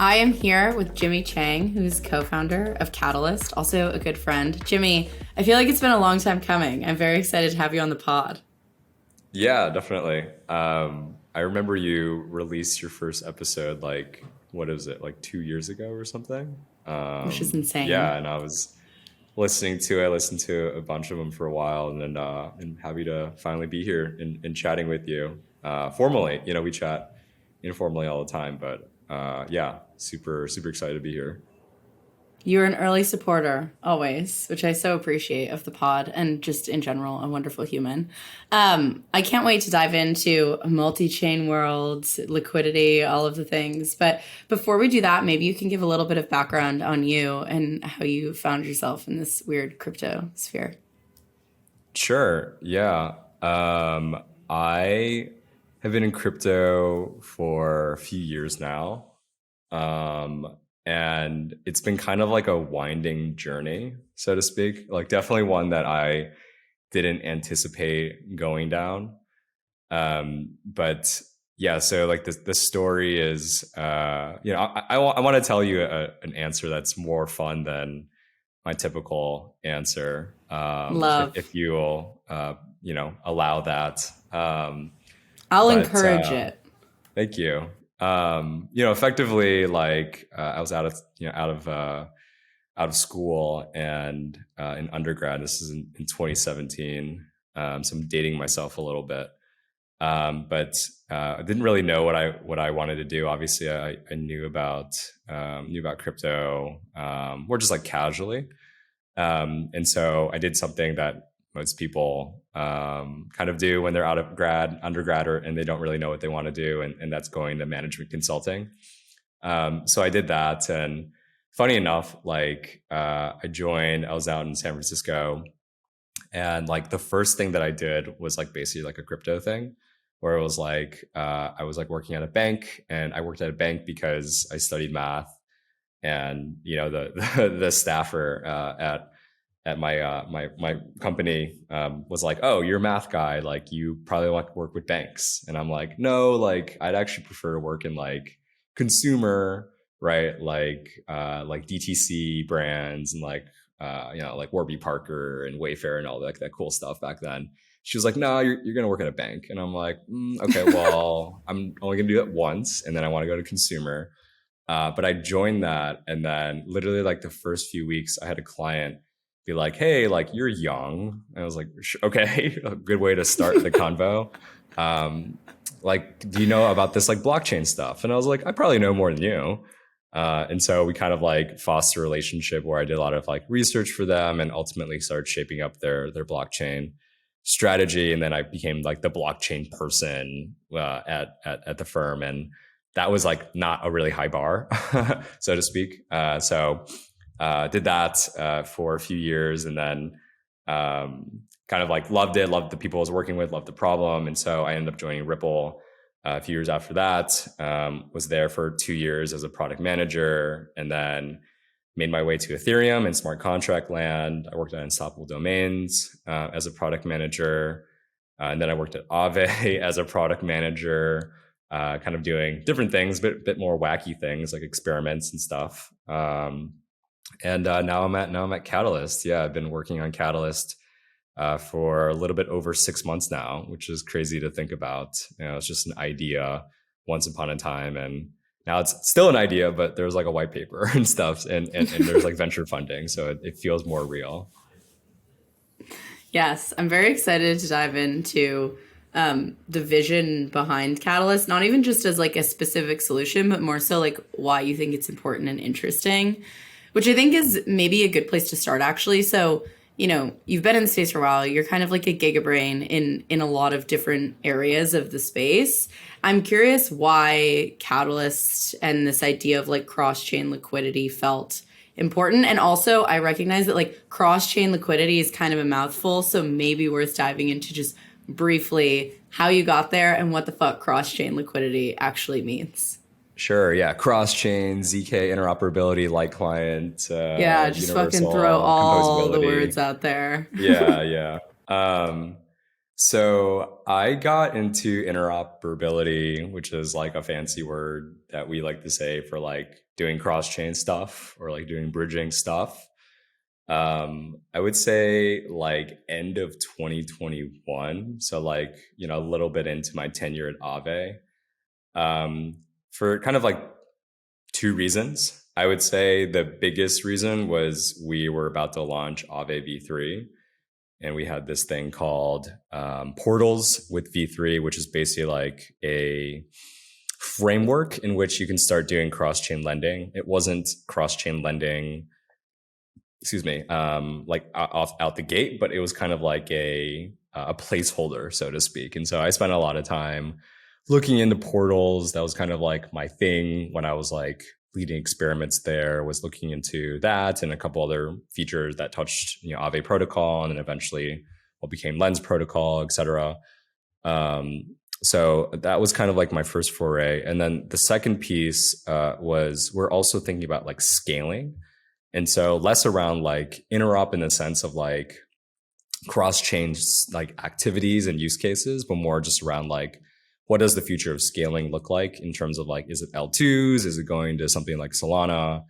I am here with Jimmy Chang, who's co-founder of Catalyst, also a good friend. Jimmy, I feel like it's been a long time coming. I'm very excited to have you on the pod. Yeah, definitely. I remember you released your first episode what is it, like 2 years ago or something? Which is Yeah, insane. and I was listened to a bunch of them for a while, and then and happy to finally be here and chatting with you formally. We chat informally all the time, but yeah, super excited to be here. You're an early supporter, always, which I so appreciate of the pod and just in general, a wonderful human. I can't wait to dive into a multi-chain world, liquidity, all of the things. But before we do that, maybe you can give a little bit of background on you and how you found yourself in this weird crypto sphere. Sure. Yeah. I have been in crypto for a few years now. Um, and it's been kind of like a winding journey, so to speak. Like definitely one that I didn't anticipate going down. But yeah, so like the story is, I want to tell you an answer that's more fun than my typical answer, Love. if you will, allow that. I'll But encourage it. Thank you. Effectively, I was out of school and in undergrad. This is in 2017. So I'm dating myself a little bit. But I didn't really know what I wanted to do. Obviously, I knew about crypto, more just like casually. And so I did something that most people kind of do when they're out of undergrad, and they don't really know what they want to do, and that's going to management consulting. So I did that, and funny enough, I was out in San Francisco, and like the first thing that I did was like basically like a crypto thing, where it was like I was like working at a bank, and I worked at a bank because I studied math, and the staffer at my company was like, "Oh, you're a math guy. Like, you probably want to work with banks." And I'm like, "No, like I'd actually prefer to work in like consumer, right? Like DTC brands and like Warby Parker and Wayfair and all that cool stuff back then." She was like, "No, you're gonna work at a bank." And I'm like, "Okay, well, I'm only gonna do that once, and then I want to go to consumer." But I joined that, and then literally like the first few weeks, I had a client be like, "Hey, like you're young." And I was like, "Okay, a good way to start the convo. Like, do you know about this like blockchain stuff?" And I was like, "I probably know more than you." And so we kind of like foster a relationship where I did a lot of like research for them, and ultimately started shaping up their blockchain strategy. And then I became like the blockchain person at the firm, and that was like not a really high bar, so to speak. So did that for a few years, and then kind of like loved it, loved the people I was working with, loved the problem. And so I ended up joining Ripple a few years after that. Was there for 2 years as a product manager, and then made my way to Ethereum and smart contract land. I worked at Unstoppable Domains as a product manager. And then I worked at Aave as a product manager, kind of doing different things, but bit more wacky things like experiments and stuff. And now I'm at Catalyst. Yeah, I've been working on Catalyst for a little bit over 6 months now, which is crazy to think about. It's just an idea once upon a time, and now it's still an idea, but there's like a white paper and stuff, and there's like venture funding, so it feels more real. Yes, I'm very excited to dive into the vision behind Catalyst, not even just as like a specific solution, but more so like why you think it's important and interesting, which I think is maybe a good place to start actually. So, you've been in the space for a while. You're kind of like a gigabrain in a lot of different areas of the space. I'm curious why Catalyst and this idea of like cross-chain liquidity felt important. And also, I recognize that like cross-chain liquidity is kind of a mouthful, so maybe worth diving into just briefly how you got there and what the fuck cross-chain liquidity actually means. Sure, yeah, cross chain, ZK interoperability, light client, Yeah, just fucking throw universal all the composability. words out there. Yeah, yeah. So I got into interoperability, which is like a fancy word that we like to say for like doing cross-chain stuff or like doing bridging stuff. I would say like end of 2021. So like, a little bit into my tenure at Aave. For kind of like two reasons. I would say the biggest reason was we were about to launch Aave V3, and we had this thing called portals with V3, which is basically like a framework in which you can start doing cross-chain lending. It wasn't cross-chain lending, excuse me, like out the gate, but it was kind of like a placeholder, so to speak. And so I spent a lot of time looking into portals. That was kind of like my thing when I was like leading experiments there, was looking into that and a couple other features that touched, Aave protocol, and then eventually what became Lens protocol, et cetera. So that was kind of like my first foray. And then the second piece was we're also thinking about like scaling. And so less around like interop in the sense of like cross-chain like activities and use cases, but more just around like, what does the future of scaling look like in terms of like, is it L2s? Is it going to something like Solana?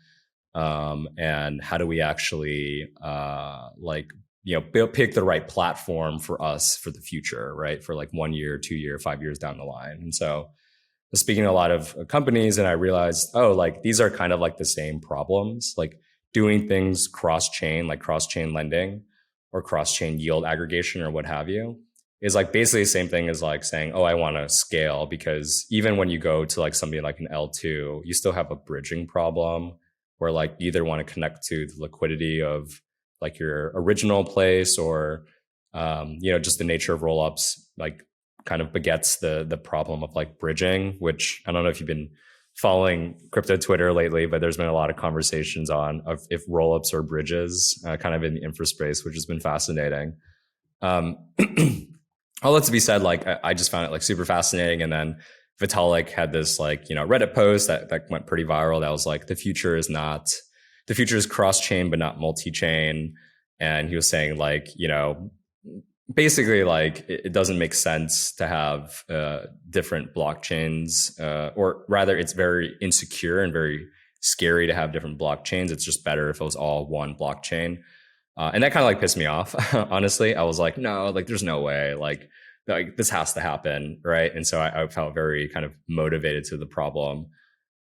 And how do we actually pick the right platform for us for the future, right? For like 1 year, 2 year, 5 years down the line. And so I was speaking to a lot of companies, and I realized, like these are kind of like the same problems, like doing things cross-chain, like cross-chain lending or cross-chain yield aggregation or what have you, is like basically the same thing as like saying, I want to scale, because even when you go to like something like an L2, you still have a bridging problem where like you either want to connect to the liquidity of like your original place, or just the nature of rollups like kind of begets the problem of like bridging, which I don't know if you've been following crypto Twitter lately, but there's been a lot of conversations on if rollups or bridges kind of in the infra space, which has been fascinating. All that to be said, like I just found it like super fascinating. And then Vitalik had this like, Reddit post that went pretty viral. That was like, the future is cross-chain, but not multi-chain. And he was saying like, basically like it doesn't make sense to have different blockchains, or rather it's very insecure and very scary to have different blockchains. It's just better if it was all one blockchain. And that kind of like pissed me off. Honestly, I was like, no, like there's no way, like this has to happen, right? And so I felt very kind of motivated to the problem.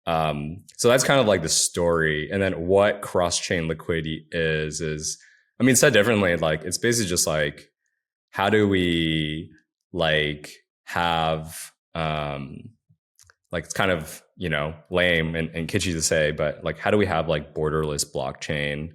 So that's kind of like the story. And then what cross-chain liquidity is, I mean, said differently, like it's basically just like, how do we like have like it's kind of lame and kitschy to say, but like how do we have like borderless blockchain,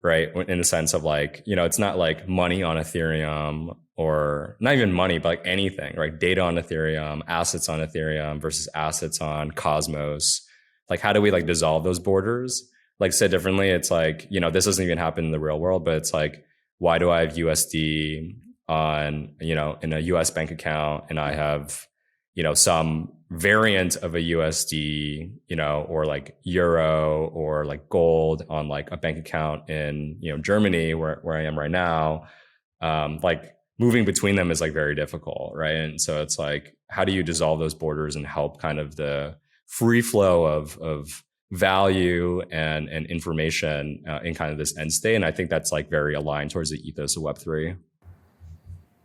right? In the sense of like, it's not like money on Ethereum, or not even money, but like anything, right? Data on Ethereum, assets on Ethereum versus assets on Cosmos. Like, how do we like dissolve those borders? Like said differently, it's like, this doesn't even happen in the real world, but it's like, why do I have USD on, in a US bank account, and I have, some variant of a USD, or like euro or like gold on like a bank account in, Germany, where I am right now. Like moving between them is like very difficult, right? And so it's like, how do you dissolve those borders and help kind of the free flow of value and information in kind of this end state? And I think that's like very aligned towards the ethos of Web3.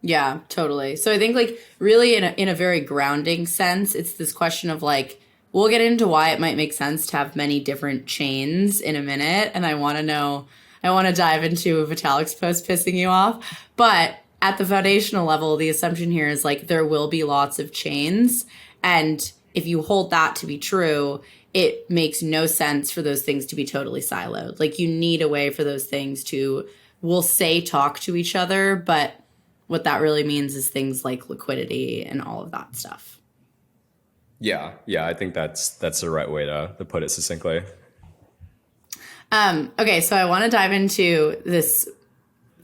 Yeah, totally. So I think like really in a very grounding sense, it's this question of like, we'll get into why it might make sense to have many different chains in a minute. And I want to dive into Vitalik's post pissing you off. But at the foundational level, the assumption here is like there will be lots of chains. And if you hold that to be true, it makes no sense for those things to be totally siloed. Like you need a way for those things to, we'll say, talk to each other, but what that really means is things like liquidity and all of that stuff. Yeah, I think that's the right way to put it succinctly. Okay, so I want to dive into this.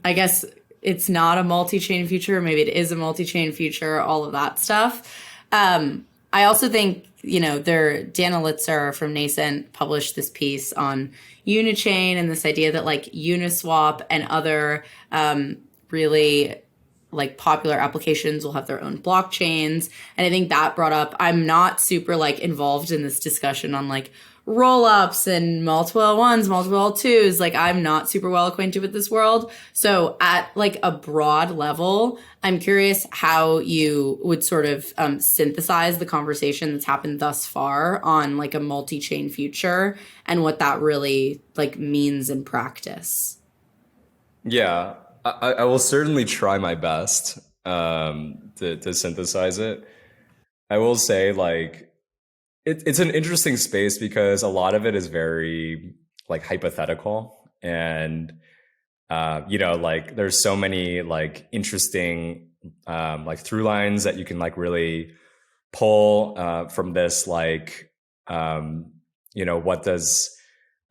I guess it's not a multi-chain future. Maybe it is a multi-chain future. All of that stuff. I also think Dana Litzer from Nascent published this piece on Unichain and this idea that like Uniswap and other really like popular applications will have their own blockchains. And I think that brought up, I'm not super like involved in this discussion on like roll ups and multiple L1s, multiple L2s. Like I'm not super well acquainted with this world. So at like a broad level, I'm curious how you would sort of synthesize the conversation that's happened thus far on like a multi-chain future and what that really like means in practice. Yeah, I will certainly try my best to synthesize it. I will say, like, it's an interesting space because a lot of it is very like hypothetical, and like there's so many like interesting like through lines that you can like really pull from this, like what does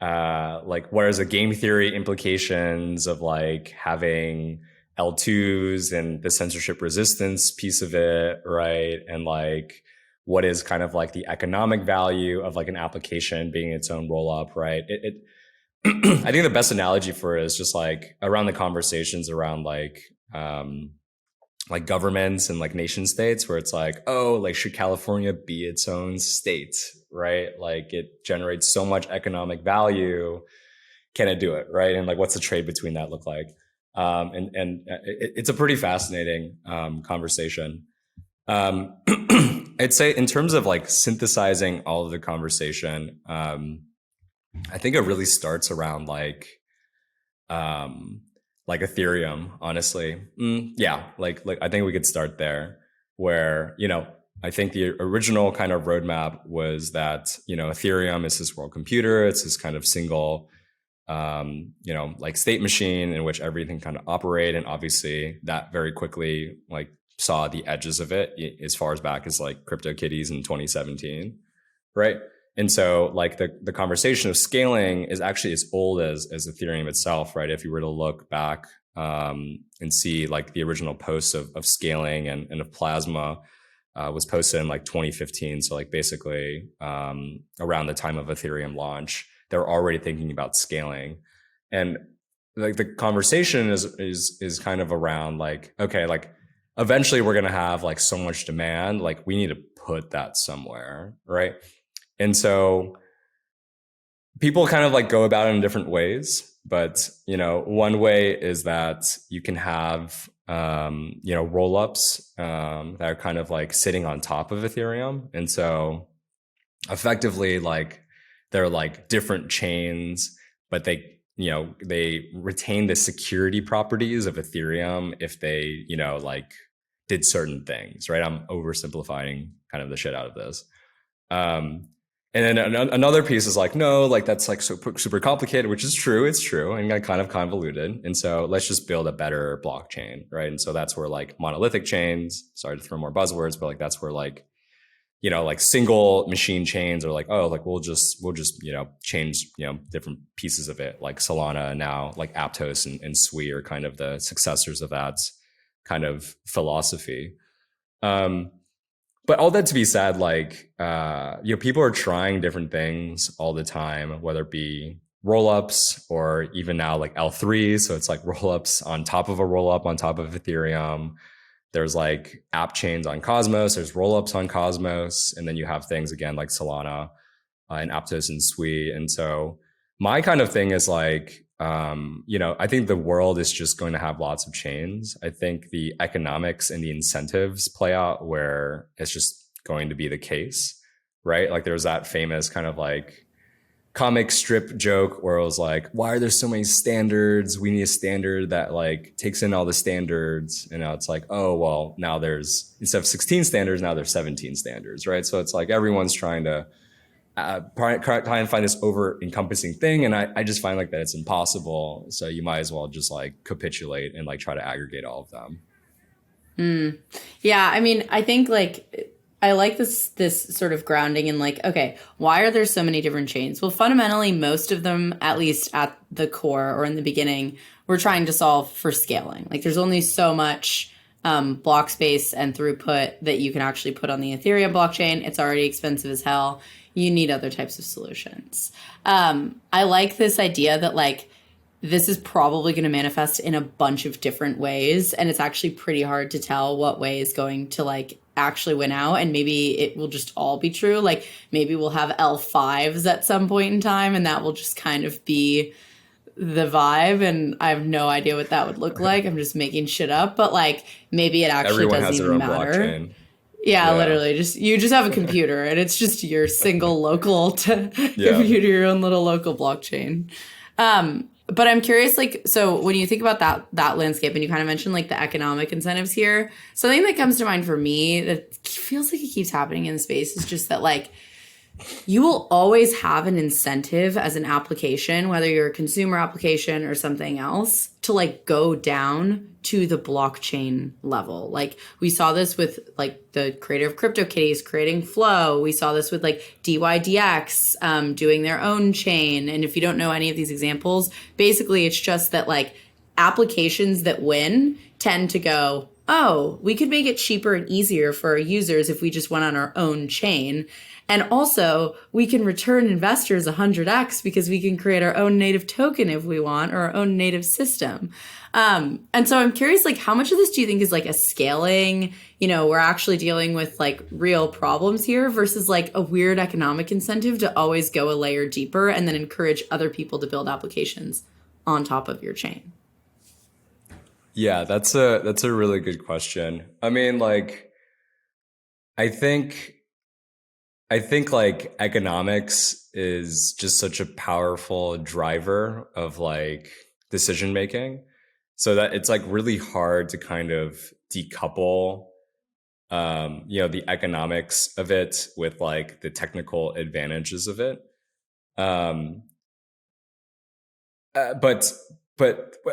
like what is the game theory implications of like having L2s and the censorship resistance piece of it, right? And like what is kind of like the economic value of like an application being its own roll up, right? I think the best analogy for it is just like around the conversations around like governments and like nation states, where it's like, oh, like should California be its own state, right? Like it generates so much economic value, can it do it, right? And like what's the trade between that look like? It's a pretty fascinating conversation. I'd say in terms of like synthesizing all of the conversation, I think it really starts around like Ethereum, honestly. Yeah, like I think we could start there, where I think the original kind of roadmap was that Ethereum is this world computer. It's this kind of single like state machine in which everything kind of operate, and obviously that very quickly like saw the edges of it as far as back as like CryptoKitties in 2017, right? And so like the conversation of scaling is actually as old as Ethereum itself, right? If you were to look back and see like the original posts of scaling and of Plasma was posted in like 2015. So like basically around the time of Ethereum launch, they're already thinking about scaling. And like the conversation is kind of around like, okay, like eventually we're going to have like so much demand, like we need to put that somewhere, right? And so people kind of like go about it in different ways, but one way is that you can have roll-ups that are kind of like sitting on top of Ethereum. And so effectively like they're like different chains, but they retain the security properties of Ethereum if they like did certain things, right? I'm oversimplifying kind of the shit out of this. And then another piece is like, no, like that's like super complicated, which is true. It's true. And kind of convoluted. And so let's just build a better blockchain, right? And so that's where like monolithic chains, sorry to throw more buzzwords, but like that's where like, like single machine chains are like, oh, like we'll just, change, different pieces of it. Like Solana now, like Aptos and Sui are kind of the successors of that kind of philosophy. But all that to be said, like, people are trying different things all the time, whether it be rollups or even now like L3. So it's like rollups on top of a rollup on top of Ethereum. There's like app chains on Cosmos. There's rollups on Cosmos. And then you have things again like Solana and Aptos and Sui. And so my kind of thing is like, I think the world is just going to have lots of chains. I think the economics and the incentives play out where it's just going to be the case, right? Like there's that famous kind of like comic strip joke where it was like, why are there so many standards? We need a standard that like takes in all the standards. And now it's like, oh, well, now there's, instead of 16 standards, now there's 17 standards, right? So it's like everyone's trying to try and find this over encompassing thing. And I just find like that it's impossible. So you might as well just like capitulate and like try to aggregate all of them. Yeah. I mean, I think like, I like this sort of grounding in like, okay, why are there so many different chains? Well, fundamentally, most of them, at least at the core or in the beginning, we're trying to solve for scaling. Like there's only so much block space and throughput that you can actually put on the Ethereum blockchain. It's already expensive as hell. You need other types of solutions. I like this idea that like this is probably going to manifest in a bunch of different ways. And it's actually pretty hard to tell what way is going to like actually win out. And maybe it will just all be true. Like maybe we'll have L5s at some point in time, and that will just kind of be the vibe. And I have no idea what that would look like. I'm just making shit up. But like maybe it actually Everyone doesn't has their even own matter. blockchain. Yeah, Yeah. literally. Just you just have a computer and it's just your single local Yeah. computer, your own little local blockchain. But I'm curious, like, so when you think about that landscape, and you kind of mentioned like the economic incentives here, something that comes to mind for me that feels like it keeps happening in the space is just that like you will always have an incentive as an application, whether you're a consumer application or something else, to like go down to the blockchain level. Like we saw this with like the creator of CryptoKitties creating Flow. We saw this with like DYDX doing their own chain. And if you don't know any of these examples, basically it's just that like applications that win tend to go, oh, we could make it cheaper and easier for our users if we just went on our own chain. And also, we can return investors 100x because we can create our own native token if we want, or our own native system. And so I'm curious, like, how much of this do you think is like a scaling, we're actually dealing with like real problems here versus like a weird economic incentive to always go a layer deeper and then encourage other people to build applications on top of your chain? Yeah, that's a really good question. I mean, like, I think like economics is just such a powerful driver of like decision making, so that it's like really hard to kind of decouple the economics of it with like the technical advantages of it. Um, but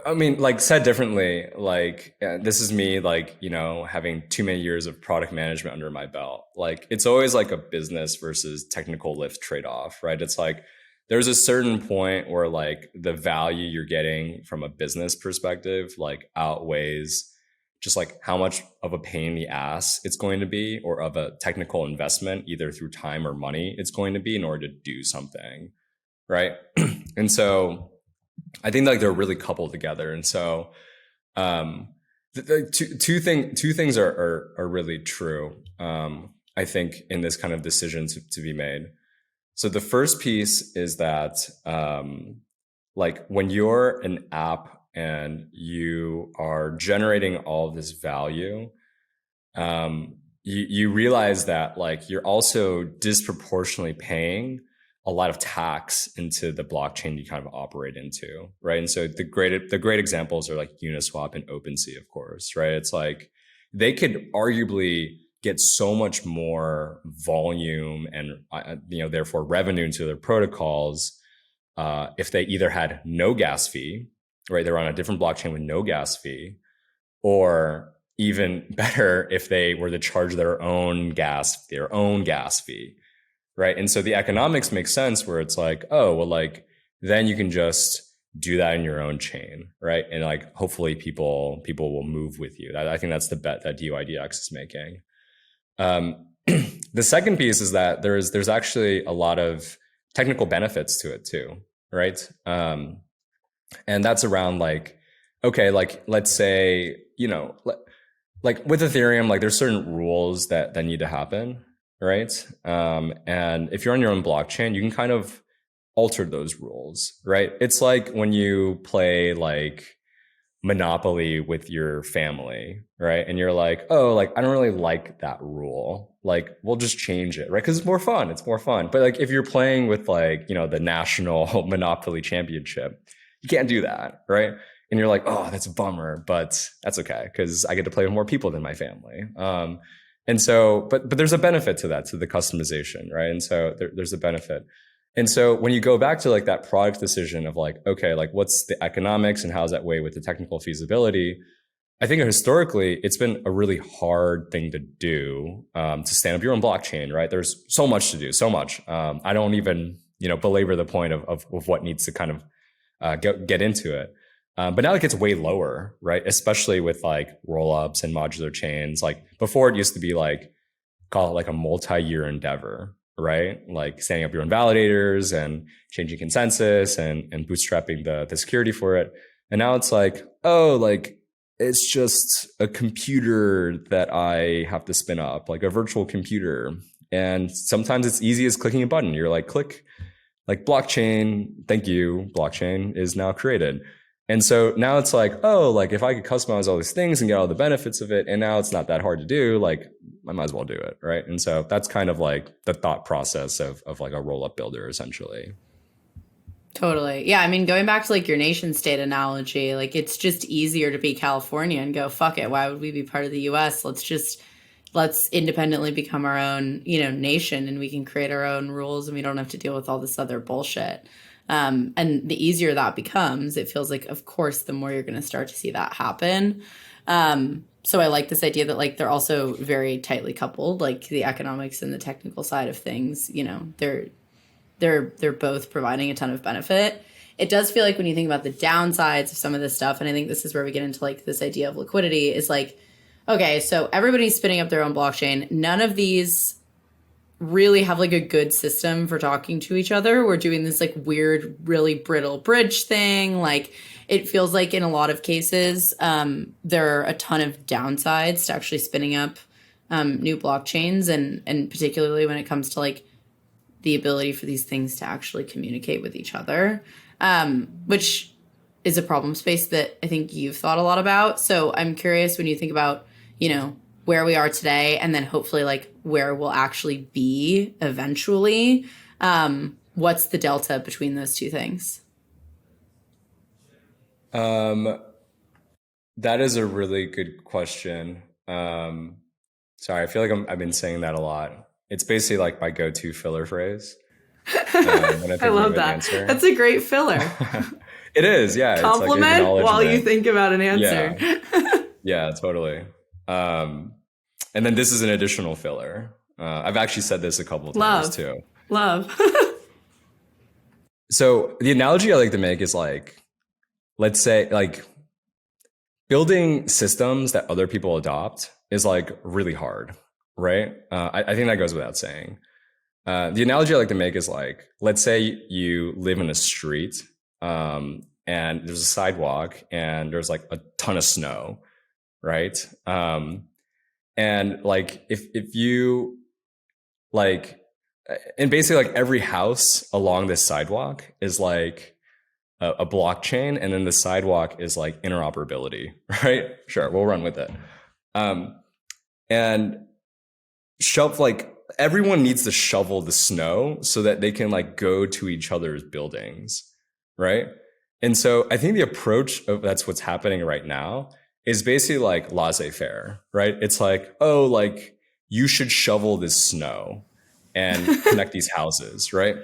I mean, like, said differently, like, this is me, like, having too many years of product management under my belt. Like, it's always like a business versus technical lift trade-off, right? It's like there's a certain point where like the value you're getting from a business perspective like outweighs just like how much of a pain in the ass it's going to be, or of a technical investment, either through time or money, it's going to be in order to do something, right? And so I think like they're really coupled together. And so the two things are really true. I think in this kind of decision to be made. So the first piece is that like when you're an app and you are generating all of this value, you realize that like you're also disproportionately paying a lot of tax into the blockchain you kind of operate into, right? And so the great examples are like Uniswap and OpenSea, of course, right? It's like they could arguably get so much more volume and therefore revenue into their protocols if they either had no gas fee, right? They're on a different blockchain with no gas fee, or even better if they were to charge their own gas fee. Right. And so the economics make sense where it's like, oh, well, like then you can just do that in your own chain. Right. And like hopefully people will move with you. I think that's the bet that DYDX is making. The second piece is that there's actually a lot of technical benefits to it too. Right. And that's around like, okay, like let's say, like with Ethereum, like there's certain rules that need to happen. Right. And if you're on your own blockchain, you can kind of alter those rules, right? It's like when you play like Monopoly with your family, right? And you're like, oh, like I don't really like that rule. Like we'll just change it, right? Because it's more fun. It's more fun. But like if you're playing with like, the national Monopoly championship, you can't do that, right? And you're like, oh, that's a bummer, but that's okay because I get to play with more people than my family. And so, but there's a benefit to that, to the customization, right? And so there's a benefit. And so when you go back to like that product decision of like, okay, like what's the economics and how's that weigh with the technical feasibility? I think historically it's been a really hard thing to do, to stand up your own blockchain, right? There's so much to do, so much. I don't even, belabor the point of what needs to kind of get into it. But now it gets way lower, right? Especially with like rollups and modular chains. Like before, it used to be like, call it like a multi-year endeavor, right? Like standing up your own validators and changing consensus and bootstrapping the security for it. And now it's like, oh, like it's just a computer that I have to spin up, like a virtual computer. And sometimes it's easy as clicking a button. You're like, click, like blockchain, thank you, blockchain is now created. And so now it's like, oh, like if I could customize all these things and get all the benefits of it, and now it's not that hard to do, like I might as well do it, right? And so that's kind of like the thought process of like a roll-up builder, essentially. Totally. Yeah. I mean, going back to like your nation state analogy, like it's just easier to be California and go, fuck it. Why would we be part of the US? Let's independently become our own, nation, and we can create our own rules and we don't have to deal with all this other bullshit. And the easier that becomes, it feels like, of course, the more you're going to start to see that happen. So I like this idea that like they're also very tightly coupled, like the economics and the technical side of things, they're both providing a ton of benefit. It does feel like when you think about the downsides of some of this stuff, and I think this is where we get into like this idea of liquidity, is like, okay, so everybody's spinning up their own blockchain. None of these really have like a good system for talking to each other. We're doing this like weird, really brittle bridge thing. Like it feels like in a lot of cases, there are a ton of downsides to actually spinning up new blockchains, and particularly when it comes to like the ability for these things to actually communicate with each other, which is a problem space that I think you've thought a lot about. So I'm curious, when you think about, where we are today and then hopefully like where we'll actually be eventually, what's the delta between those two things? That is a really good question. Sorry, I feel like I've been saying that a lot. It's basically like my go-to filler phrase. When I I love that. Answer. That's a great filler. It is, yeah. Compliment it's like while you think about an answer. Yeah, totally. And then this is an additional filler. I've actually said this a couple of times too. Love. So the analogy I like to make is like, let's say like building systems that other people adopt is like really hard, right? I think that goes without saying. The analogy I like to make is like, let's say you live in a street, and there's a sidewalk and there's like a ton of snow, right? And like if you like, and basically like every house along this sidewalk is like a blockchain, and then the sidewalk is like interoperability, right? Sure, we'll run with it. And like everyone needs to shovel the snow so that they can like go to each other's buildings, right? And so I think the approach of that's what's happening right now is basically like laissez-faire, right? It's like, oh, like you should shovel this snow and connect these houses, right?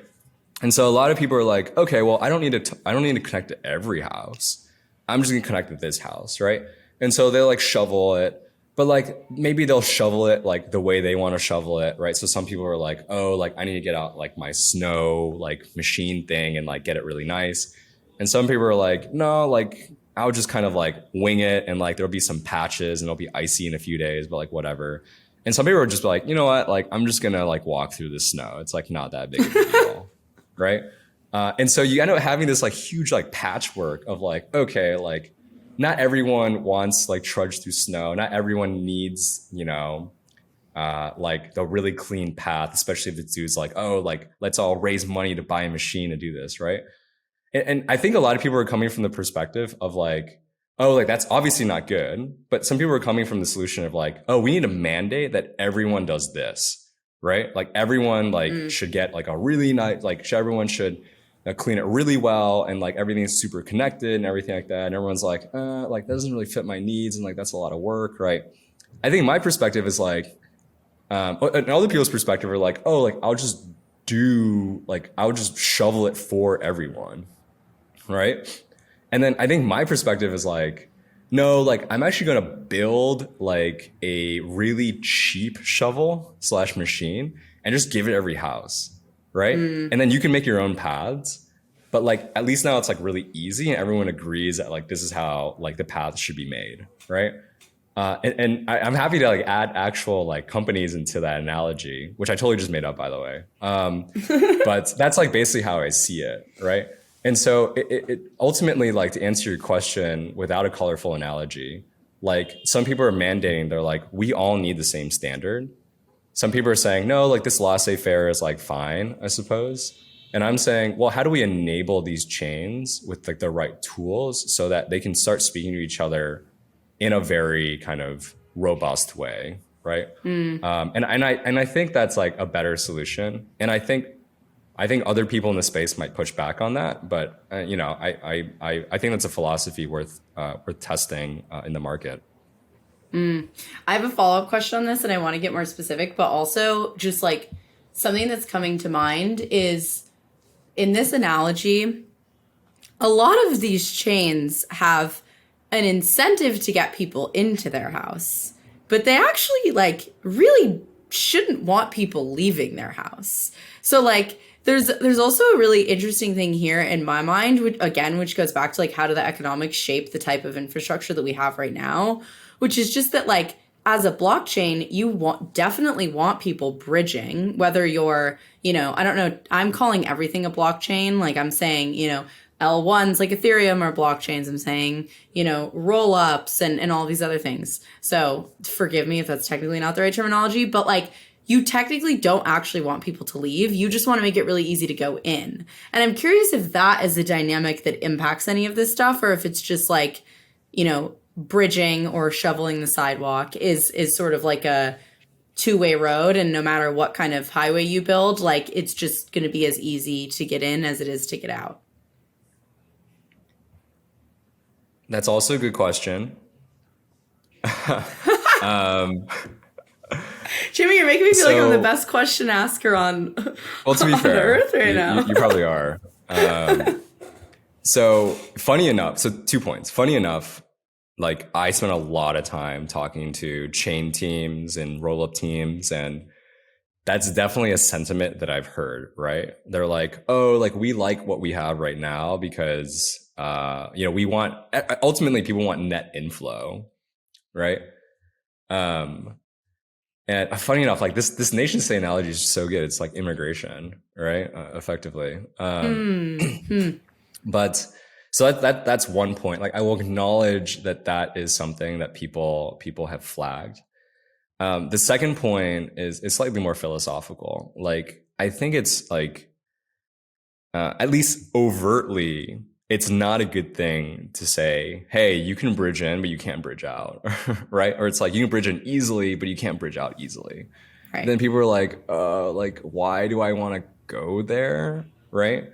And so a lot of people are like, okay, well, I don't need to connect to every house. I'm just gonna connect to this house, right? And so they'll like shovel it, but like maybe they'll shovel it like the way they want to shovel it, right? So some people are like, oh, like I need to get out like my snow like machine thing and like get it really nice. And some people are like, no, like I'll just kind of like wing it, and like there'll be some patches and it'll be icy in a few days, but like whatever. And some people are just like, you know what, like I'm just gonna like walk through the snow. It's like not that big of a deal, right? And so you end up having this like huge like patchwork of like, okay, like not everyone wants like trudge through snow. Not everyone needs, like the really clean path, especially if the dude's like, oh, like let's all raise money to buy a machine to do this, right? And I think a lot of people are coming from the perspective of like, oh, like that's obviously not good. But some people are coming from the solution of like, oh, we need a mandate that everyone does this, right? Like everyone like should get like a really nice, like everyone should clean it really well, and like everything's super connected and everything like that. And everyone's like that doesn't really fit my needs, and like that's a lot of work, right? I think my perspective is like, and other people's perspective are like, oh, like I'll just shovel it for everyone, right? And then I think my perspective is like, no, like I'm actually going to build like a really cheap shovel / machine and just give it every house, right? And then you can make your own paths, but like at least now it's like really easy and everyone agrees that like this is how like the path should be made, right? I'm happy to like add actual like companies into that analogy, which I totally just made up, by the way. But that's like basically how I see it, right? And so it ultimately, like, to answer your question without a colorful analogy, like some people are mandating, they're like, we all need the same standard. Some people are saying, no, like this laissez-faire is like fine, I suppose. And I'm saying, well, how do we enable these chains with like the right tools so that they can start speaking to each other in a very kind of robust way, right? Mm. And I think that's like a better solution. And I think other people in the space might push back on that, but I think that's a philosophy worth testing in the market. I have a follow-up question on this and I want to get more specific, but also just like something that's coming to mind is in this analogy, a lot of these chains have an incentive to get people into their house, but they actually like really shouldn't want people leaving their house. So like there's also a really interesting thing here in my mind, which goes back to like how do the economics shape the type of infrastructure that we have right now, which is just that like as a blockchain, definitely want people bridging, whether you're, I don't know, I'm calling everything a blockchain. Like I'm saying, L1s like Ethereum or blockchains. I'm saying, roll ups and all these other things. So forgive me if that's technically not the right terminology, but like you technically don't actually want people to leave. You just want to make it really easy to go in. And I'm curious if that is a dynamic that impacts any of this stuff or if it's just like, bridging or shoveling the sidewalk is sort of like a two-way road, and no matter what kind of highway you build, like it's just going to be as easy to get in as it is to get out. That's also a good question. um, Jimmy, you're making me feel like I'm the so, best question asker on well, to be on fair, Earth right now. you probably are. So funny enough, so 2 points. Funny enough, like I spent a lot of time talking to chain teams and roll up teams, and that's definitely a sentiment that I've heard, right? They're like, oh, like we like what we have right now because, we want, ultimately people want net inflow, right? Um, and funny enough, like this nation state analogy is so good. It's like immigration, right? Effectively. Hmm. But so that's one point. Like I will acknowledge that is something that people have flagged. The second point is slightly more philosophical. Like I think it's like at least overtly, it's not a good thing to say, "Hey, you can bridge in, but you can't bridge out," right? Or it's like you can bridge in easily, but you can't bridge out easily. Right. Then people are like, why do I want to go there, right?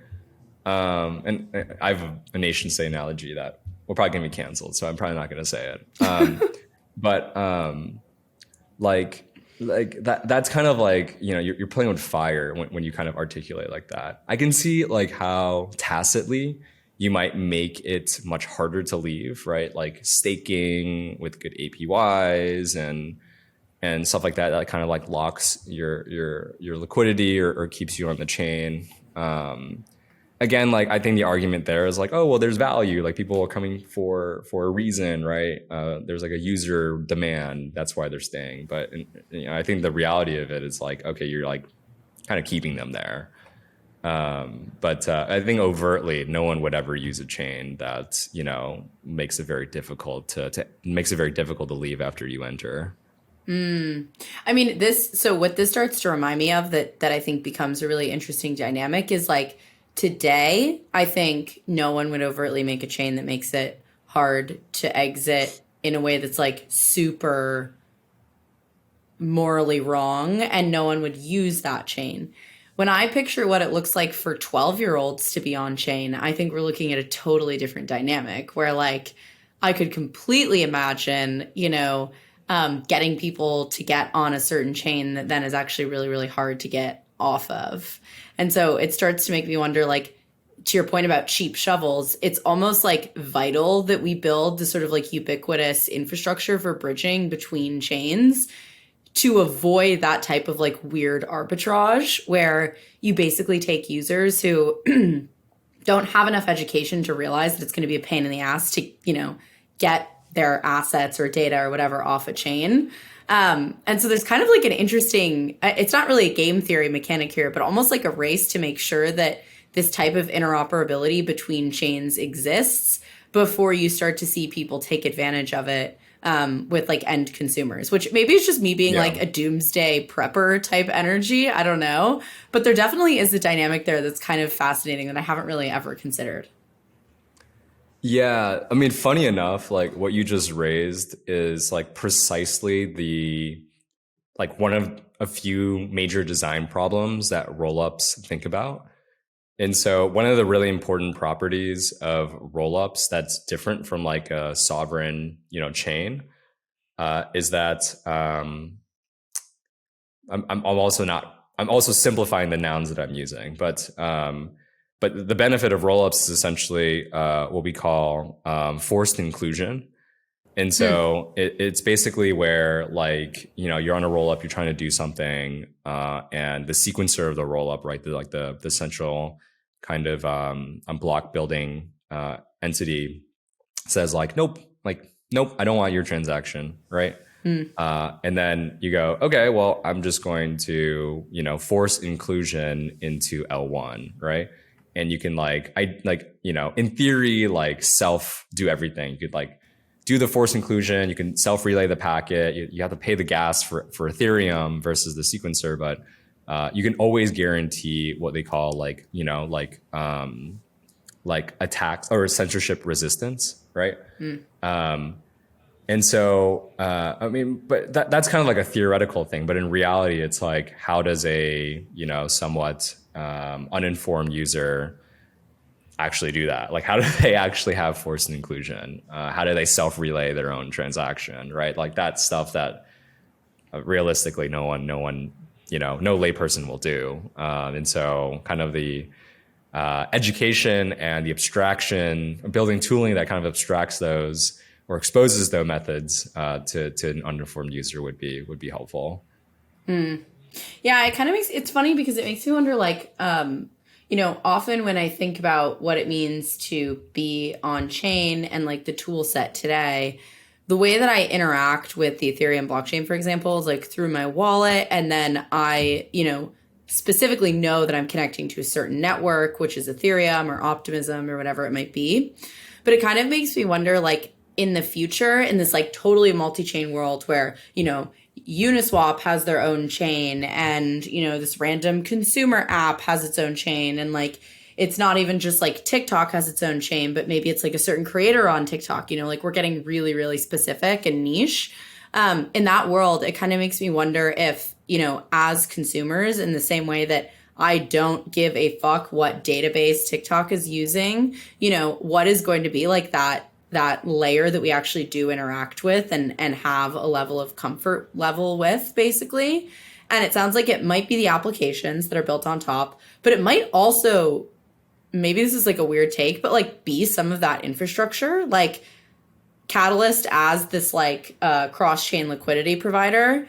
And I have a nation state analogy that will probably get me canceled, so I'm probably not going to say it. But like that's kind of like you're playing with fire when you kind of articulate like that. I can see like how tacitly you might make it much harder to leave, right? Like staking with good APYs and stuff like that that kind of like locks your liquidity or keeps you on the chain. Again, like I think the argument there is like, oh well, there's value. Like people are coming for a reason, right? There's like a user demand. That's why they're staying. But I think the reality of it is like, okay, you're like kind of keeping them there. But I think overtly, no one would ever use a chain that makes it very difficult to makes it very difficult to leave after you enter. I mean, so what this starts to remind me of that I think becomes a really interesting dynamic is like today, I think no one would overtly make a chain that makes it hard to exit in a way that's like super morally wrong, and no one would use that chain. When I picture what it looks like for 12-year-olds to be on chain, I think we're looking at a totally different dynamic where like I could completely imagine, getting people to get on a certain chain that then is actually really, really hard to get off of. And so it starts to make me wonder, like, to your point about cheap shovels, it's almost like vital that we build the sort of like ubiquitous infrastructure for bridging between chains to avoid that type of like weird arbitrage where you basically take users who don't have enough education to realize that it's going to be a pain in the ass to, get their assets or data or whatever off a chain. And so there's kind of like an interesting, it's not really a game theory mechanic here, but almost like a race to make sure that this type of interoperability between chains exists before you start to see people take advantage of it with like end consumers, which maybe it's just me being Yeah. like a doomsday prepper type energy. I don't know. But there definitely is a dynamic there that's kind of fascinating that I haven't really ever considered. Yeah, I mean, funny enough, like what you just raised is like precisely the like one of a few major design problems that rollups think about. And so one of the really important properties of rollups that's different from like a sovereign, chain, is that I'm also not I'm also simplifying the nouns that I'm using, but the benefit of rollups is essentially what we call forced inclusion. And Hmm. so it's basically where like you're on a roll up, you're trying to do something, and the sequencer of the roll up, right, the central kind of block building entity says like nope, I don't want your transaction, right? Hmm. And then you go, okay, well, I'm just going to, force inclusion into L1, right? And you can in theory, like self do everything. You could like do the force inclusion. You can self relay the packet. You have to pay the gas for Ethereum versus the sequencer, but you can always guarantee what they call like attacks or censorship resistance, right? Hmm. Um, and so, I mean, but that's kind of like a theoretical thing. But in reality, it's like, how does a, somewhat uninformed user actually do that? Like, how do they actually have forced inclusion? How do they self-relay their own transaction, right? Like that's stuff that realistically no one, no layperson will do. And so kind of the education and the abstraction, building tooling that kind of abstracts those or exposes those methods to an uninformed user would be helpful. Hmm. Yeah, it kind of makes it's funny because it makes me wonder like often when I think about what it means to be on chain and like the tool set today, the way that I interact with the Ethereum blockchain, for example, is like through my wallet. And then I specifically know that I'm connecting to a certain network, which is Ethereum or Optimism or whatever it might be. But it kind of makes me wonder, like, in the future, in this like totally multi chain world where, Uniswap has their own chain and, this random consumer app has its own chain. And like, it's not even just like TikTok has its own chain, but maybe it's like a certain creator on TikTok, like we're getting really, really specific and niche. In that world, it kind of makes me wonder if, as consumers, in the same way that I don't give a fuck what database TikTok is using, what is going to be like that layer that we actually do interact with and have a level of comfort level with, basically. And it sounds like it might be the applications that are built on top, but it might also, maybe this is like a weird take, but like be some of that infrastructure, like Catalyst as this like cross-chain liquidity provider.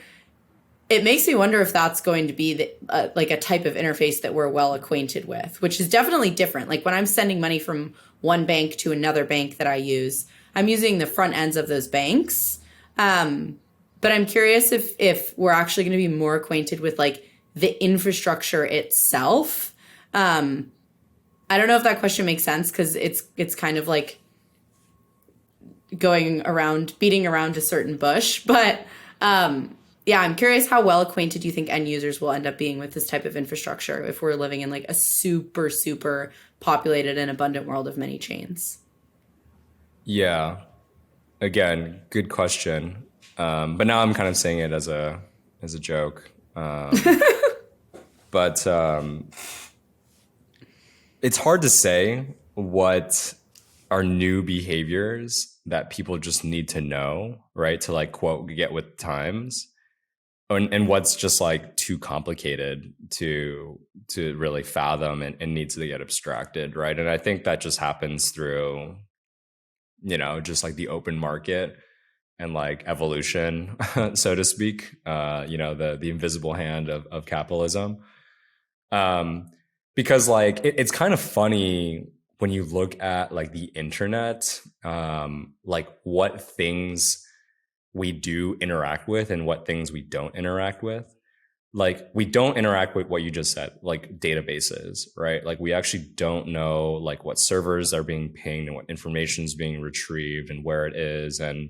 It makes me wonder if that's going to be like a type of interface that we're well acquainted with, which is definitely different. Like when I'm sending money from one bank to another bank that I use, I'm using the front ends of those banks. But I'm curious if we're actually going to be more acquainted with like the infrastructure itself. I don't know if that question makes sense because it's kind of like going around beating around a certain bush, but yeah, I'm curious how well acquainted you think end users will end up being with this type of infrastructure if we're living in like a super, super populated and abundant world of many chains. Yeah, again, good question. But now I'm kind of saying it as a joke. But it's hard to say what are new behaviors that people just need to know, right? To like quote get with times, and what's just like too complicated to really fathom and needs to get abstracted, right? And I think that just happens through just like the open market and like evolution, so to speak. The invisible hand of capitalism. um because like it's kind of funny when you look at like the internet, like what things we do interact with and what things we don't interact with. Like we don't interact with what you just said, like databases, right? Like we actually don't know like what servers are being pinged and what information is being retrieved and where it is. And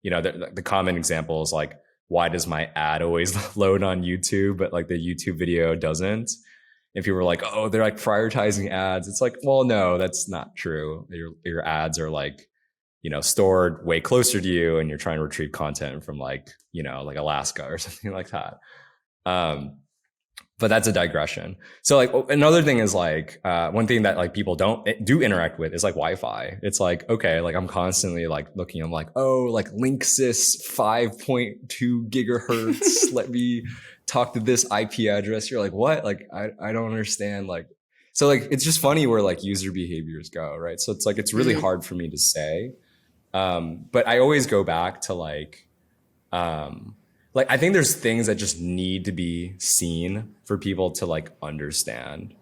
the common example is like, why does my ad always load on YouTube, but like the YouTube video doesn't? If you were like, oh, they're like prioritizing ads, it's like, well, no, that's not true. Your ads are like, stored way closer to you, and you're trying to retrieve content from like, like Alaska or something like that. But that's a digression. So like another thing is like one thing that like people do interact with is like Wi-Fi. It's like, okay, like I'm constantly like looking, I'm like, oh, like Linksys 5.2 gigahertz. Let me talk to this IP address. You're like, what? Like I don't understand. Like, so like it's just funny where like user behaviors go, right? So it's like it's really hard for me to say. But I always go back to like I think there's things that just need to be seen for people to like understand,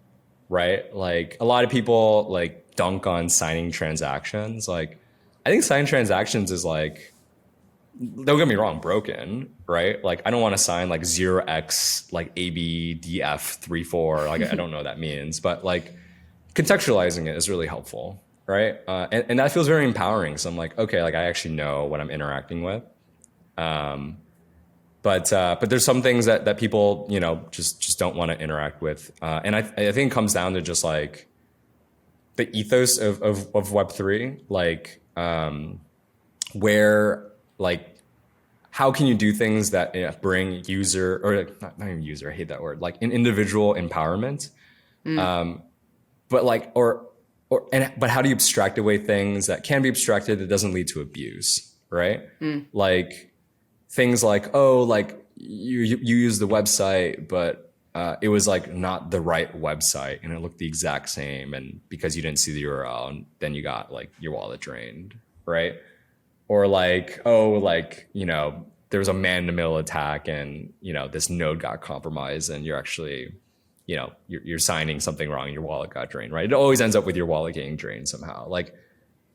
right? Like a lot of people like dunk on signing transactions. Like I think signing transactions is like, don't get me wrong, broken, right? Like I don't want to sign like 0x like ABDF34. Like I don't know what that means, but like contextualizing it is really helpful, right? And that feels very empowering. So I'm like, okay, like I actually know what I'm interacting with. But there's some things that people, just don't want to interact with. And I think it comes down to just like the ethos of Web3, like where like, how can you do things that bring user or not even user, I hate that word, like an individual empowerment. But like, but how do you abstract away things that can be abstracted that doesn't lead to abuse, right? Like, things like, oh, like you use the website, but it was like not the right website and it looked the exact same. And because you didn't see the URL, and then you got like your wallet drained, right? Or like, oh, like, there was a man-in-the-middle attack and, this node got compromised and you're actually, you're signing something wrong and your wallet got drained, right? It always ends up with your wallet getting drained somehow. Like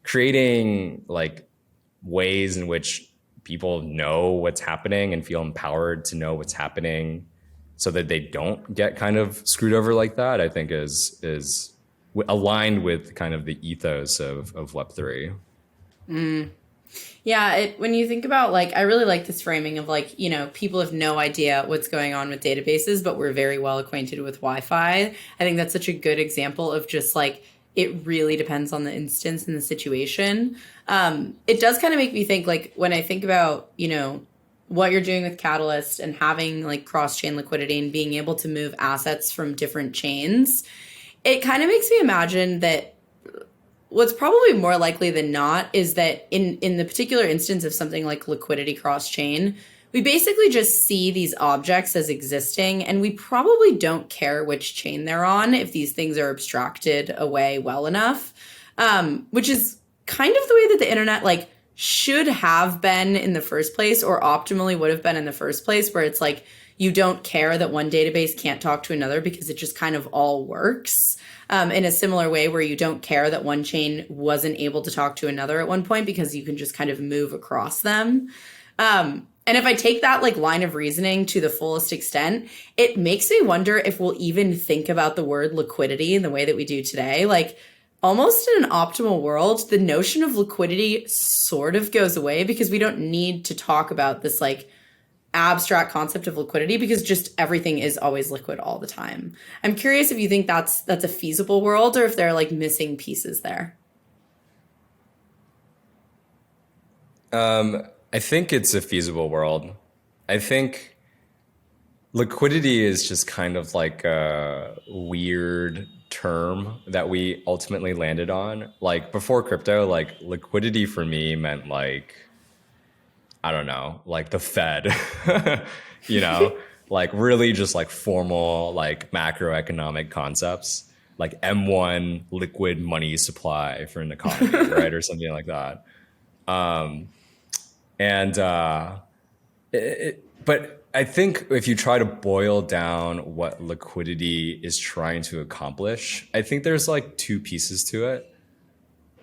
creating like ways in which people know what's happening and feel empowered to know what's happening so that they don't get kind of screwed over like that, I think is aligned with kind of the ethos of Web3. Yeah, when you think about like, I really like this framing of like, people have no idea what's going on with databases, but we're very well acquainted with Wi-Fi. I think that's such a good example of just like, it really depends on the instance and the situation. It does kind of make me think like when I think about, what you're doing with Catalyst and having like cross-chain liquidity and being able to move assets from different chains, it kind of makes me imagine that what's probably more likely than not is that in the particular instance of something like liquidity cross-chain, we basically just see these objects as existing and we probably don't care which chain they're on if these things are abstracted away well enough, which is kind of the way that the internet like should have been in the first place, or optimally would have been in the first place, where it's like you don't care that one database can't talk to another because it just kind of all works. In a similar way where you don't care that one chain wasn't able to talk to another at one point because you can just kind of move across them. And if I take that like line of reasoning to the fullest extent, it makes me wonder if we'll even think about the word liquidity in the way that we do today. Like almost in an optimal world, the notion of liquidity sort of goes away because we don't need to talk about this like abstract concept of liquidity because just everything is always liquid all the time. I'm curious if you think that's a feasible world or if there are like missing pieces there. I think it's a feasible world. I think liquidity is just kind of like a weird term that we ultimately landed on. Like before crypto, like liquidity for me meant like, I don't know, like the Fed, like really just like formal, like macroeconomic concepts, like M1 liquid money supply for an economy, right? Or something like that. And but I think if you try to boil down what liquidity is trying to accomplish, I think there's like two pieces to it.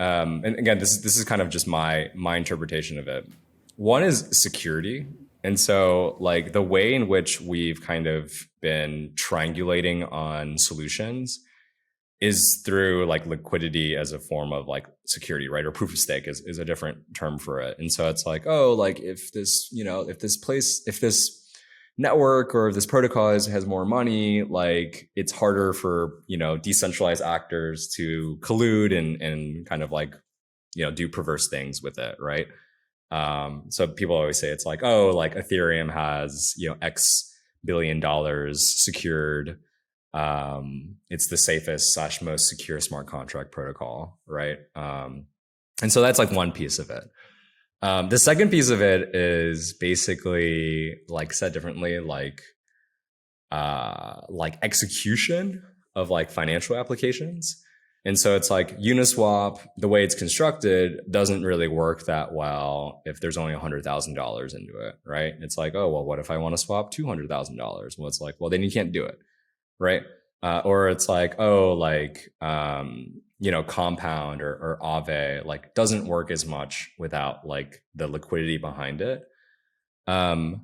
and again, this is kind of just my interpretation of it. One is security. And so like the way in which we've kind of been triangulating on solutions is through like liquidity as a form of like security, right? Or proof of stake is a different term for it. And so it's like, oh, like if this, if this network or if this protocol has more money, like it's harder for, decentralized actors to collude and kind of like, do perverse things with it, right? So people always say it's like, oh, like Ethereum has, X billion dollars secured. It's the safest / most secure smart contract protocol, right? And so that's like one piece of it. The second piece of it is basically, like said differently, like execution of like financial applications. And so it's like Uniswap, the way it's constructed doesn't really work that well if there's only $100,000 into it, right? It's like, oh, well, what if I want to swap $200,000? Well, it's like, well, then you can't do it, right? Or it's like, oh, like, Compound or Aave, like doesn't work as much without like the liquidity behind it. And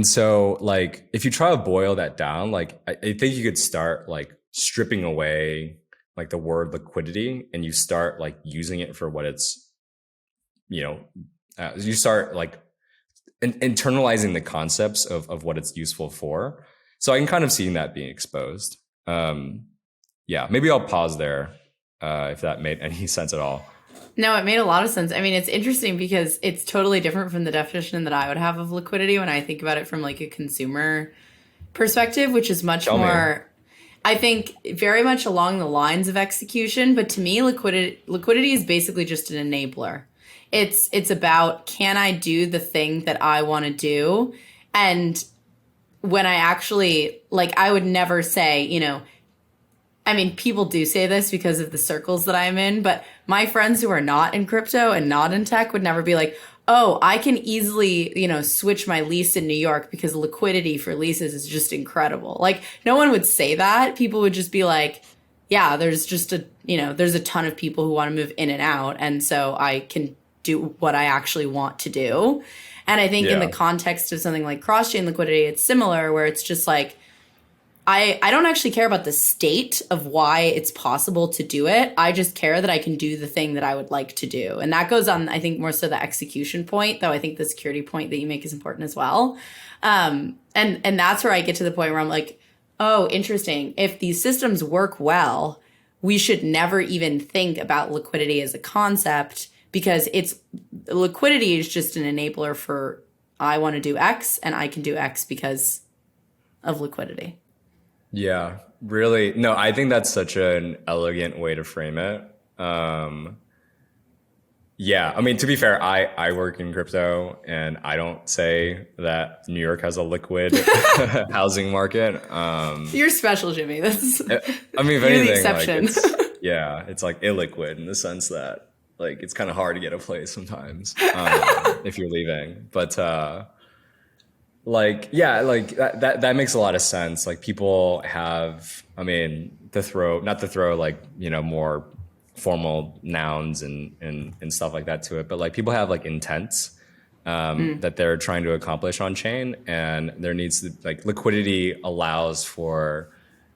so like, if you try to boil that down, like, I think you could start like stripping away like the word liquidity and you start like using it for what it's, you start like internalizing the concepts of what it's useful for. So I can kind of see that being exposed. Yeah, maybe I'll pause there if that made any sense at all. No, it made a lot of sense. I mean, it's interesting because it's totally different from the definition that I would have of liquidity when I think about it from like a consumer perspective, which is much more, I think, very much along the lines of execution. But to me, liquidity is basically just an enabler. It's about, can I do the thing that I want to do? And when I actually, like, I would never say, I mean, people do say this because of the circles that I'm in, but my friends who are not in crypto and not in tech would never be like, oh, I can easily, switch my lease in New York because liquidity for leases is just incredible. Like, no one would say that. People would just be like, yeah, there's just there's a ton of people who want to move in and out. And so I can do what I actually want to do. And I think in the context of something like cross-chain liquidity, it's similar where it's just like, I don't actually care about the state of why it's possible to do it. I just care that I can do the thing that I would like to do. And that goes on, I think, more so the execution point, though I think the security point that you make is important as well. And that's where I get to the point where I'm like, oh, interesting. If these systems work well, we should never even think about liquidity as a concept because liquidity is just an enabler for I want to do X and I can do X because of liquidity. Yeah, really. No, I think that's such an elegant way to frame it. Yeah, I mean, to be fair, I work in crypto and I don't say that New York has a liquid housing market. You're special, Jimmy. That's I mean, if you're anything, the exception. Like it's like illiquid in the sense that like it's kind of hard to get a place sometimes if you're leaving. But like, yeah, like that makes a lot of sense. Like people have, I mean, not to throw like, more formal nouns and stuff like that to it, but like people have like intents that they're trying to accomplish on chain, and there needs to, like, liquidity allows for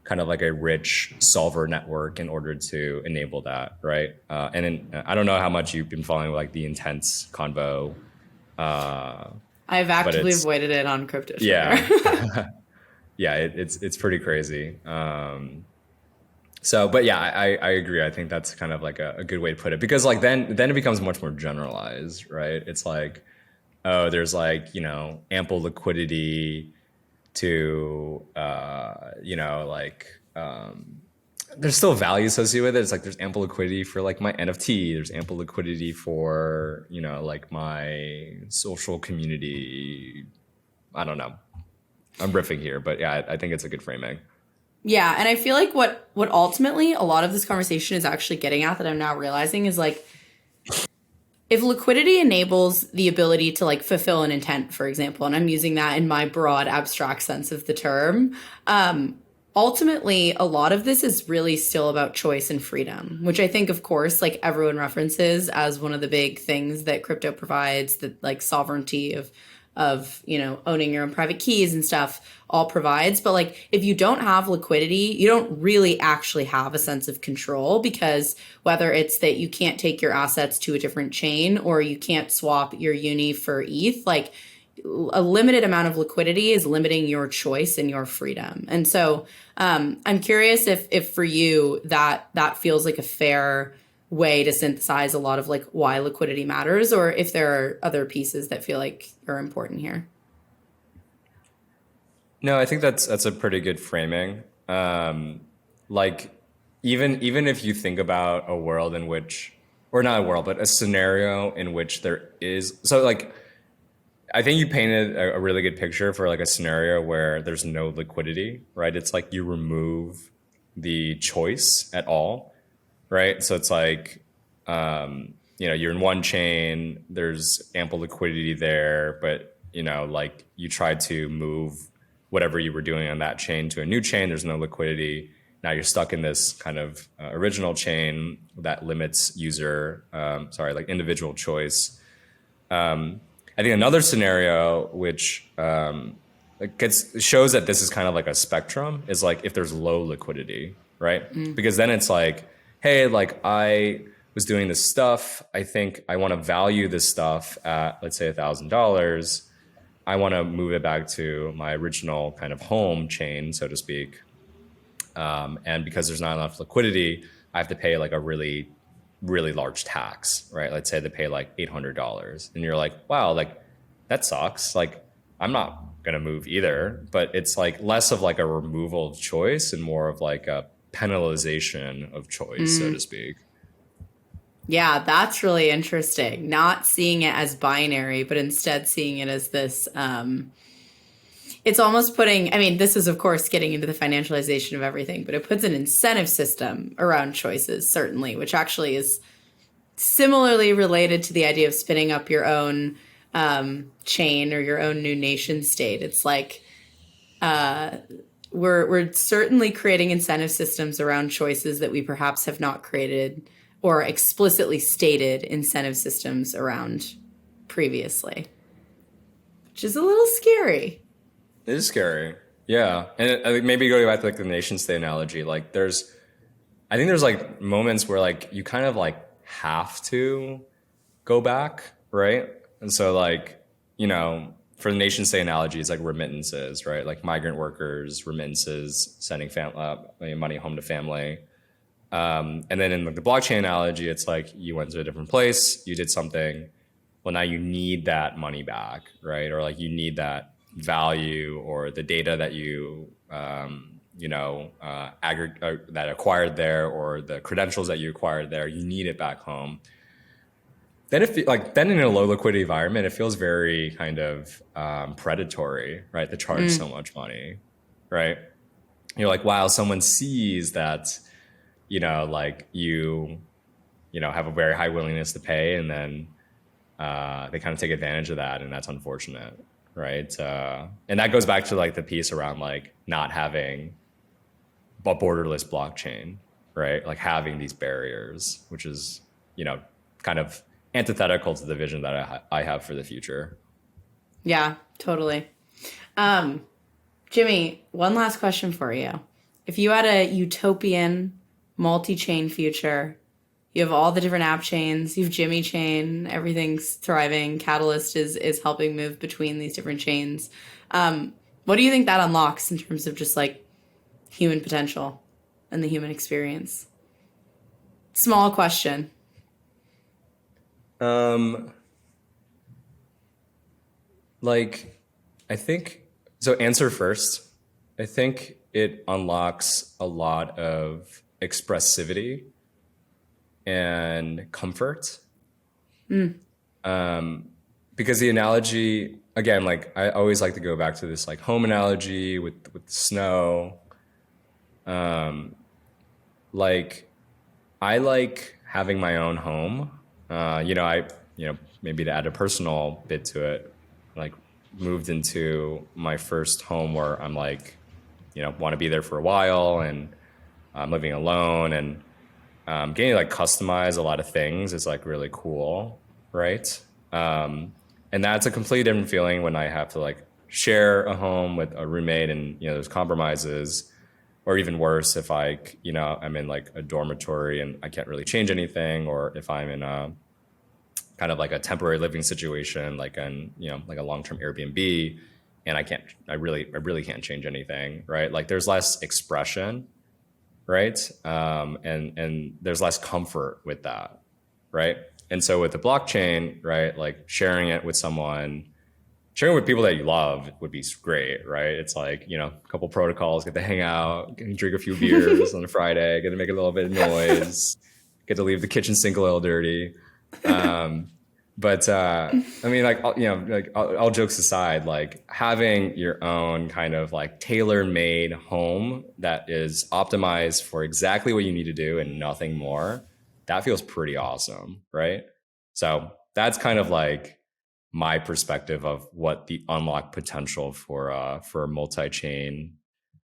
kind of like a rich solver network in order to enable that, right? And then I don't know how much you've been following like the intents convo. I've actively avoided it on crypto. Yeah. Yeah, it's pretty crazy. But yeah, I agree. I think that's kind of like a good way to put it, because like then it becomes much more generalized, right? It's like, oh, there's like, ample liquidity to, there's still value associated with it. It's like there's ample liquidity for like my NFT. There's ample liquidity for, like my social community. I don't know. I'm riffing here, but yeah, I think it's a good framing. Yeah, and I feel like what ultimately a lot of this conversation is actually getting at, that I'm now realizing, is like, if liquidity enables the ability to like fulfill an intent, for example, and I'm using that in my broad abstract sense of the term, ultimately, a lot of this is really still about choice and freedom, which I think, of course, like everyone references as one of the big things that crypto provides, that like sovereignty of owning your own private keys and stuff all provides. But like if you don't have liquidity, you don't really actually have a sense of control, because whether it's that you can't take your assets to a different chain or you can't swap your uni for ETH, like a limited amount of liquidity is limiting your choice and your freedom. And so I'm curious if for you that feels like a fair way to synthesize a lot of like why liquidity matters, or if there are other pieces that feel like are important here. No, I think that's a pretty good framing. Like even if you think about a world in which, or not a world, but a scenario in which there is, so like I think you painted a really good picture for like a scenario where there's no liquidity, right? It's like you remove the choice at all, right? So it's like, you're in one chain, there's ample liquidity there, but like you try to move whatever you were doing on that chain to a new chain, there's no liquidity. Now you're stuck in this kind of original chain that limits like individual choice. I think another scenario which shows that this is kind of like a spectrum is like if there's low liquidity, right? Because then it's like, hey, like I was doing this stuff. I think I want to value this stuff at, let's say, $1,000. I want to move it back to my original kind of home chain, so to speak. And because there's not enough liquidity, I have to pay like a really, really large tax, right? Let's say they pay like $800. And you're like, wow, like that sucks. Like I'm not going to move either. But it's like less of like a removal of choice and more of like a penalization of choice, so to speak. Yeah, that's really interesting. Not seeing it as binary, but instead seeing it as this. It's almost putting, I mean, this is, of course, getting into the financialization of everything, but it puts an incentive system around choices, certainly, which actually is similarly related to the idea of spinning up your own chain or your own new nation state. It's like we're certainly creating incentive systems around choices that we perhaps have not created or explicitly stated incentive systems around previously, which is a little scary. It is scary. Yeah. And I think maybe going back to like the nation state analogy, like I think there's like moments where like you kind of like have to go back, right? And so like, for the nation state analogy, it's like remittances, right? Like migrant workers, remittances, sending money home to family. And then in like the blockchain analogy, it's like you went to a different place, you did something. Well, now you need that money back, right? Or like you need that value or the data that you that acquired there, or the credentials that you acquired there, you need it back home. Then then in a low liquidity environment, it feels very kind of predatory, right? To charge so much money, right? You're like, wow, someone sees that, like you have a very high willingness to pay, and then they kind of take advantage of that, and that's unfortunate, right? And that goes back to like the piece around like not having a borderless blockchain, right? Like having these barriers, which is kind of antithetical to the vision that I have for the future. Yeah, totally. Jimmy, one last question for you. If you had a utopian multi-chain future, you have all the different app chains, you have Jimmy chain, everything's thriving, Catalyst is helping move between these different chains. What do you think that unlocks in terms of just like human potential and the human experience? Small question. Like, I think, so answer first. I think it unlocks a lot of expressivity and comfort. Because the analogy, again, like I always like to go back to this like home analogy with snow. Like I like having my own home. Maybe to add a personal bit to it, like moved into my first home where I'm like, want to be there for a while, and I'm living alone, and getting to like customize a lot of things is like really cool, right? And that's a completely different feeling when I have to like share a home with a roommate, and there's compromises, or even worse, if I'm in like a dormitory and I can't really change anything, or if I'm in a kind of like a temporary living situation, like like a long-term Airbnb, and I really can't change anything, right? Like there's less expression, right? And there's less comfort with that, right? And so with the blockchain, right, like sharing with people that you love would be great, right? It's like, a couple protocols, get to hang out, get to drink a few beers on a Friday, get to make a little bit of noise, get to leave the kitchen sink a little dirty. But I mean, like, all jokes aside, like having your own kind of like tailor-made home that is optimized for exactly what you need to do and nothing more, that feels pretty awesome, right? So that's kind of like my perspective of what the unlocked potential for a multi-chain,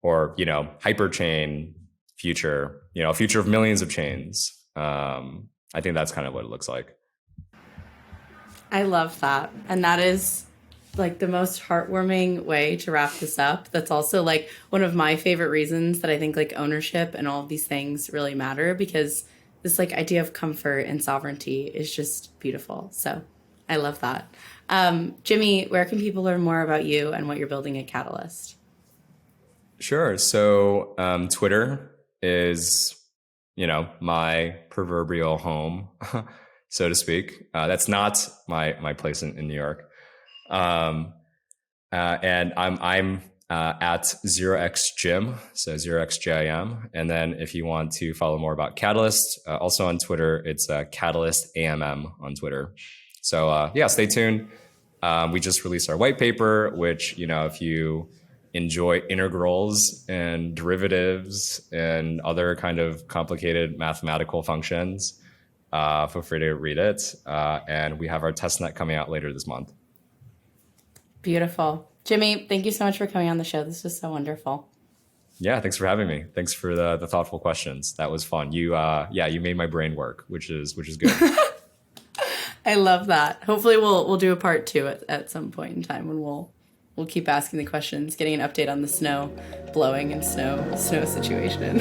or hyperchain future, a future of millions of chains. I think that's kind of what it looks like. I love that. And that is like the most heartwarming way to wrap this up. That's also like one of my favorite reasons that I think like ownership and all of these things really matter, because this like idea of comfort and sovereignty is just beautiful. So I love that. Jimmy, where can people learn more about you and what you're building at Catalyst? Sure. So Twitter is, my proverbial home, so to speak. That's not my place in New York. And I'm at 0xGym, so 0xGIM. And then if you want to follow more about Catalyst, also on Twitter, it's Catalyst AMM on Twitter. So yeah, stay tuned. We just released our white paper, which, if you enjoy integrals and derivatives and other kind of complicated mathematical functions, feel free to read it. And we have our testnet coming out later this month. Beautiful. Jimmy, thank you so much for coming on the show. This was so wonderful. Yeah, thanks for having me. Thanks for the thoughtful questions. That was fun. You made my brain work, which is good. I love that. Hopefully we'll do a part two at some point in time when we'll keep asking the questions, getting an update on the snow blowing and snow situation.